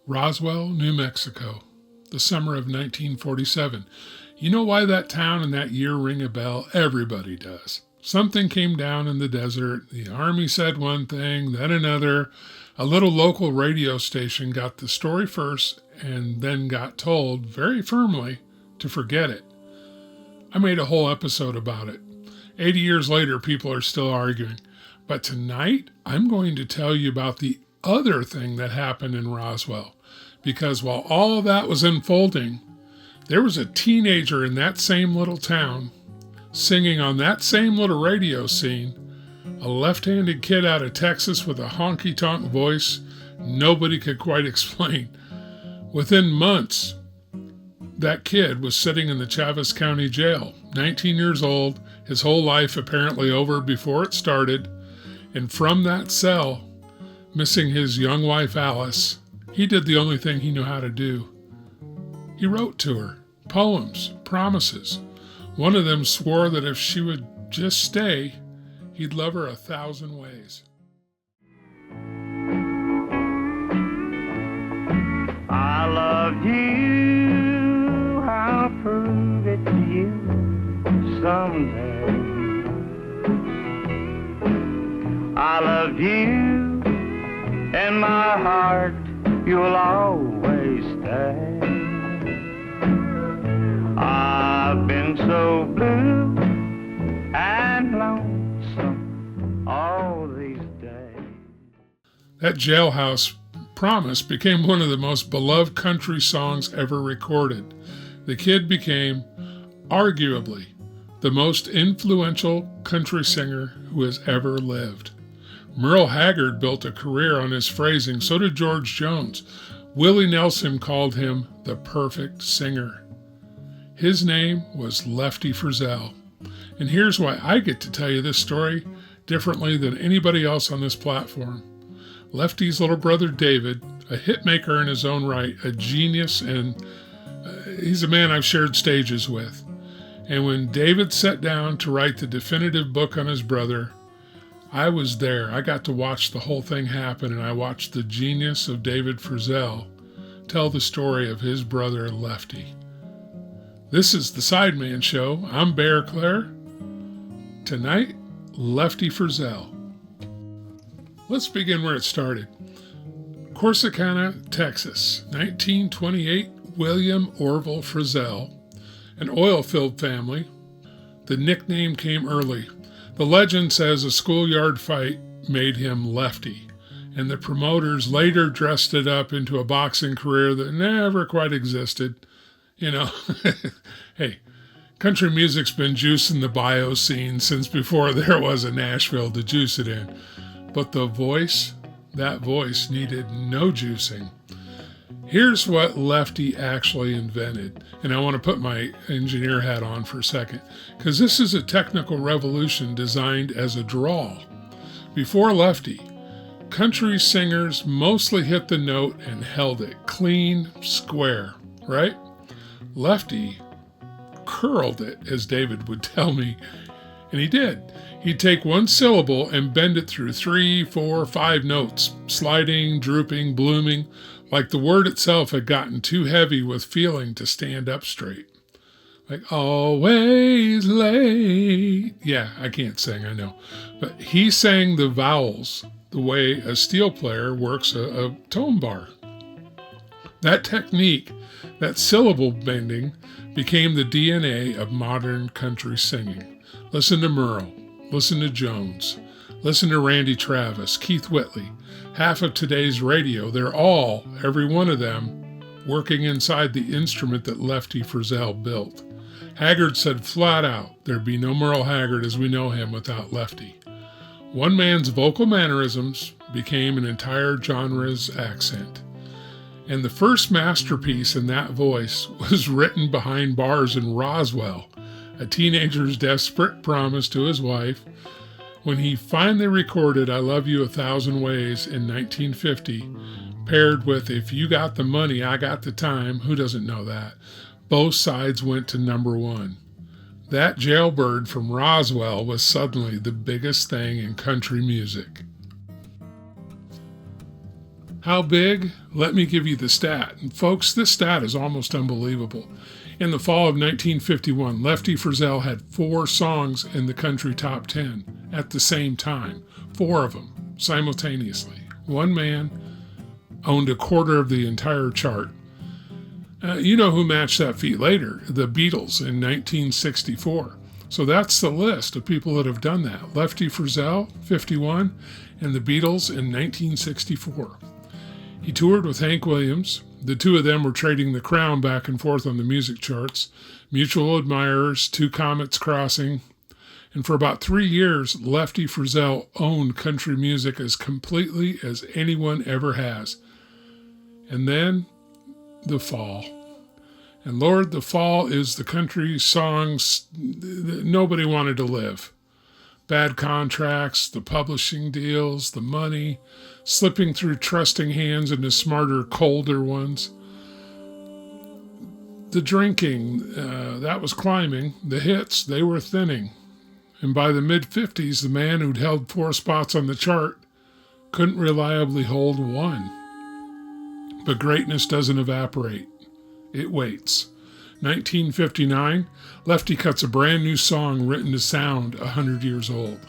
Roswell, New Mexico, the summer of 1947. You know why that town and that year ring a bell? Everybody does. Something came down in the desert. The army said one thing, then another. A little local radio station got the story first and then got told very firmly to forget it. I made a whole episode about it. 80 years later, people are still arguing. But tonight, I'm going to tell you about the other thing that happened in Roswell. Because while all that was unfolding, there was a teenager in that same little town singing on that same little radio scene, a left-handed kid out of Texas with a honky-tonk voice nobody could quite explain. Within months, that kid was sitting in the Chaves County Jail, 19 years old, his whole life apparently over before it started, and from that cell, missing his young wife Alice, he did the only thing he knew how to do. He wrote to her, poems, promises. One of them swore that if she would just stay, he'd love her 1,000 ways. I love you, I'll prove it to you someday. I love you, in my heart you'll always stay. I've been so blue and lonesome all these days. That jailhouse promise became one of the most beloved country songs ever recorded. The kid became, arguably, the most influential country singer who has ever lived. Merle Haggard built a career on his phrasing, so did George Jones. Willie Nelson called him the perfect singer. His name was Lefty Frizzell. And here's why I get to tell you this story differently than anybody else on this platform. Lefty's little brother David, a hitmaker in his own right, a genius, and he's a man I've shared stages with. And when David sat down to write the definitive book on his brother, I was there. I got to watch the whole thing happen, and I watched the genius of David Frizzell tell the story of his brother Lefty. This is the Sideman Show. I'm Bear Clair. Tonight, Lefty Frizzell. Let's begin where it started. Corsicana, Texas, 1928, William Orville Frizzell, an oil-filled family. The nickname came early. The legend says a schoolyard fight made him Lefty, and the promoters later dressed it up into a boxing career that never quite existed. You know, hey, country music's been juicing the bio scene since before there was a Nashville to juice it in. But the voice, that voice needed no juicing. Here's what Lefty actually invented, and I want to put my engineer hat on for a second, because this is a technical revolution designed as a drawl. Before Lefty, country singers mostly hit the note and held it clean, square, right? Lefty curled it, as David would tell me, and he did. He'd take one syllable and bend it through 3, 4, 5 notes, sliding, drooping, blooming, like the word itself had gotten too heavy with feeling to stand up straight. Like, always late. Yeah, I can't sing, I know. But he sang the vowels the way a steel player works a tone bar. That technique, that syllable bending, became the DNA of modern country singing. Listen to Merle. Listen to Jones. Listen to Randy Travis, Keith Whitley. Half of today's radio, they're all, every one of them, working inside the instrument that Lefty Frizzell built. Haggard said flat out, there'd be no Merle Haggard as we know him without Lefty. One man's vocal mannerisms became an entire genre's accent. And the first masterpiece in that voice was written behind bars in Roswell, a teenager's desperate promise to his wife, when he finally recorded I Love You 1,000 Ways in 1950, paired with If You Got the Money, I Got the Time. Who doesn't know that? Both sides went to number 1. That jailbird from Roswell was suddenly the biggest thing in country music. How big? Let me give you the stat. And folks, this stat is almost unbelievable. In the fall of 1951, Lefty Frizzell had 4 songs in the country top 10 at the same time. 4 of them simultaneously. One man owned a quarter of the entire chart. You know who matched that feat later? The Beatles in 1964. So that's the list of people that have done that. Lefty Frizzell, 51, and the Beatles in 1964. He toured with Hank Williams. The two of them were trading the crown back and forth on the music charts. Mutual admirers, 2 comets crossing. And for about 3 years, Lefty Frizzell owned country music as completely as anyone ever has. And then the fall. And Lord, the fall is the country songs that nobody wanted to live. Bad contracts, the publishing deals, the money, slipping through trusting hands into smarter, colder ones. The drinking, that was climbing. The hits, they were thinning. And by the mid-50s, the man who'd held 4 spots on the chart couldn't reliably hold 1. But greatness doesn't evaporate. It waits. 1959, Lefty cuts a brand new song written to sound 100 years old.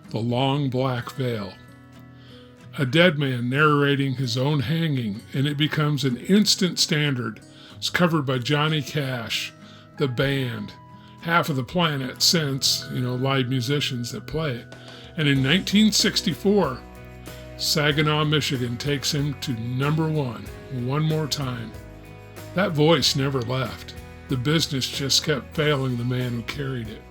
The Long Black Veil. A dead man narrating his own hanging, and it becomes an instant standard. It's covered by Johnny Cash, the band, half of the planet since, live musicians that play it. And in 1964, Saginaw, Michigan takes him to number 1 one more time. That voice never left. The business just kept failing the man who carried it.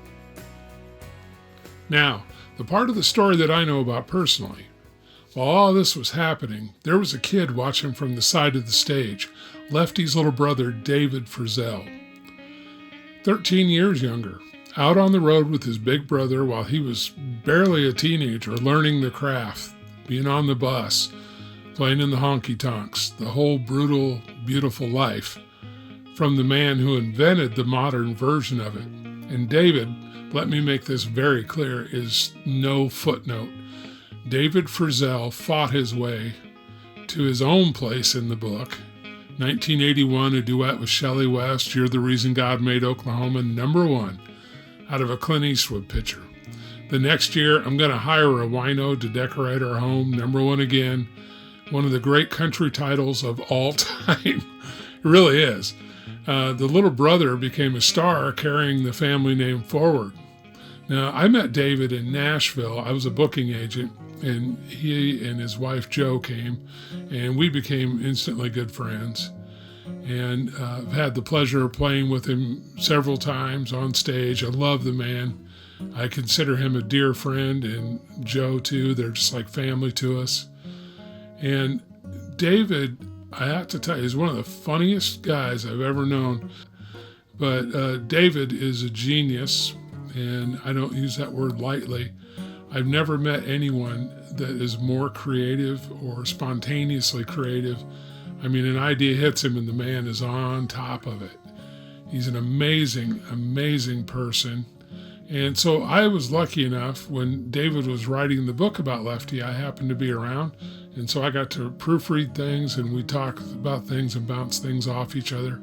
Now, the part of the story that I know about personally, while all this was happening, there was a kid watching from the side of the stage, Lefty's little brother, David Frizzell. 13 years younger, out on the road with his big brother while he was barely a teenager, learning the craft, being on the bus, playing in the honky-tonks, the whole brutal, beautiful life from the man who invented the modern version of it. And David, let me make this very clear, is no footnote. David Frizzell fought his way to his own place in the book. 1981, a duet with Shelley West, You're the Reason God Made Oklahoma, number 1 out of a Clint Eastwood picture. The next year, I'm going to hire a wino to decorate our home, number 1 again. One of the great country titles of all time. It really is. The little brother became a star carrying the family name forward. Now, I met David in Nashville. I was a booking agent, and he and his wife Jo came, and we became instantly good friends. And I've had the pleasure of playing with him several times on stage. I love the man. I consider him a dear friend, and Jo too. They're just like family to us. And David, I have to tell you, is one of the funniest guys I've ever known. But David is a genius, and I don't use that word lightly. I've never met anyone that is more creative or spontaneously creative. I mean, an idea hits him and the man is on top of it. He's an amazing, amazing person. And so I was lucky enough when David was writing the book about Lefty, I happened to be around. And so I got to proofread things, and we talk about things and bounce things off each other.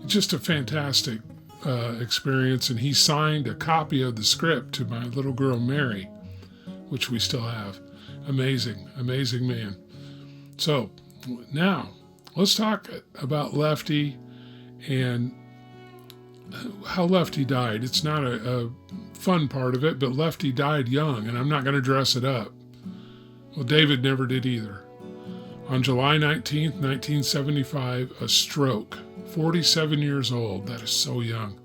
It's just a fantastic experience. And he signed a copy of the script to my little girl, Mary, which we still have. Amazing, amazing man. So now let's talk about Lefty and how Lefty died. It's not a fun part of it, but Lefty died young, and I'm not going to dress it up. Well, David never did either. On July 19th, 1975, a stroke. 47 years old. That is so young.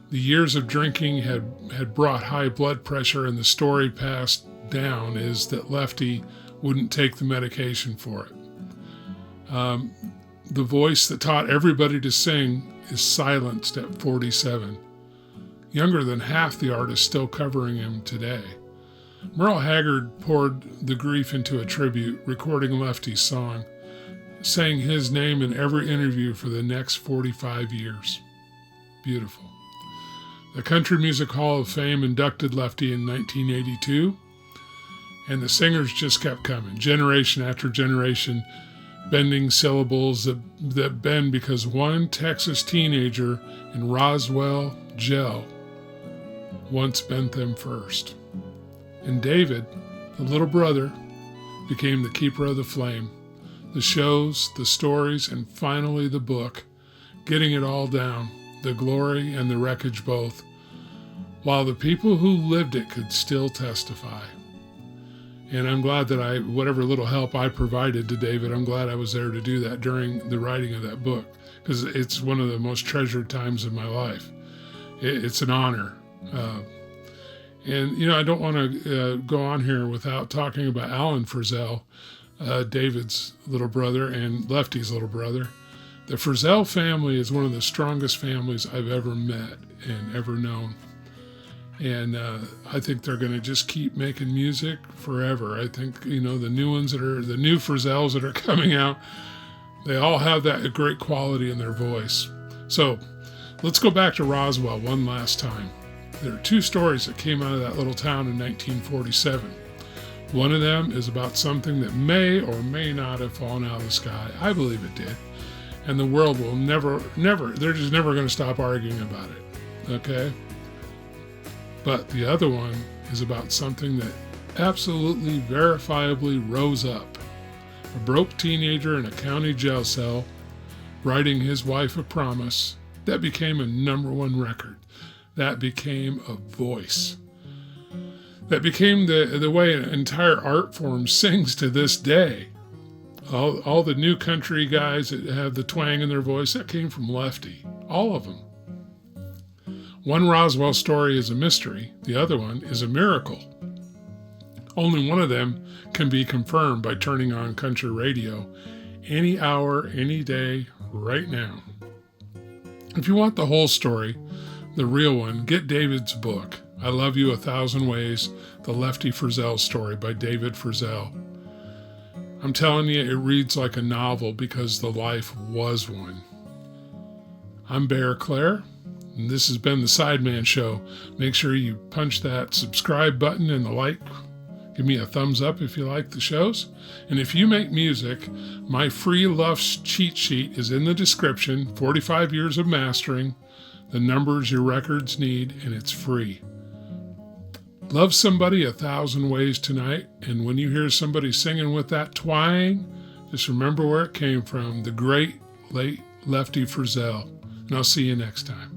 The years of drinking had brought high blood pressure, and the story passed down is that Lefty wouldn't take the medication for it. The voice that taught everybody to sing is silenced at 47. Younger than half the artists still covering him today. Merle Haggard poured the grief into a tribute, recording Lefty's song, saying his name in every interview for the next 45 years. Beautiful. The Country Music Hall of Fame inducted Lefty in 1982, And the singers just kept coming, generation after generation, bending syllables that bend because one Texas teenager in Roswell jail once bent them first. And David, the little brother, became the keeper of the flame, the shows, the stories, and finally the book, getting it all down, the glory and the wreckage both, while the people who lived it could still testify. And I'm glad that whatever little help I provided to David, I'm glad I was there to do that during the writing of that book, because it's one of the most treasured times of my life. It's an honor. And, I don't want to go on here without talking about Alan Frizzell, David's little brother and Lefty's little brother. The Frizzell family is one of the strongest families I've ever met and ever known. And I think they're going to just keep making music forever. I think, the new ones the new Frizzells that are coming out, they all have that great quality in their voice. So let's go back to Roswell one last time. There are two stories that came out of that little town in 1947. One of them is about something that may or may not have fallen out of the sky. I believe it did. And the world will never, they're just never going to stop arguing about it. Okay? But the other one is about something that absolutely verifiably rose up. A broke teenager in a county jail cell writing his wife a promise that became a #1 record. That became a voice. That became the way an entire art form sings to this day. All the new country guys that have the twang in their voice, that came from Lefty. All of them. One Roswell story is a mystery. The other one is a miracle. Only one of them can be confirmed by turning on country radio any hour, any day, right now. If you want the whole story, the real one, get David's book, I Love You 1,000 Ways, The Lefty Frizzell Story by David Frizzell. I'm telling you, it reads like a novel because the life was one. I'm Bear Clair, and this has been the Sideman Show. Make sure you punch that subscribe button and the like. Give me a thumbs up if you like the shows. And if you make music, my free Luff's cheat sheet is in the description. 45 years of mastering, the numbers your records need, and it's free. Love somebody 1,000 ways tonight, and when you hear somebody singing with that twang, just remember where it came from, the great late Lefty Frizzell. And I'll see you next time.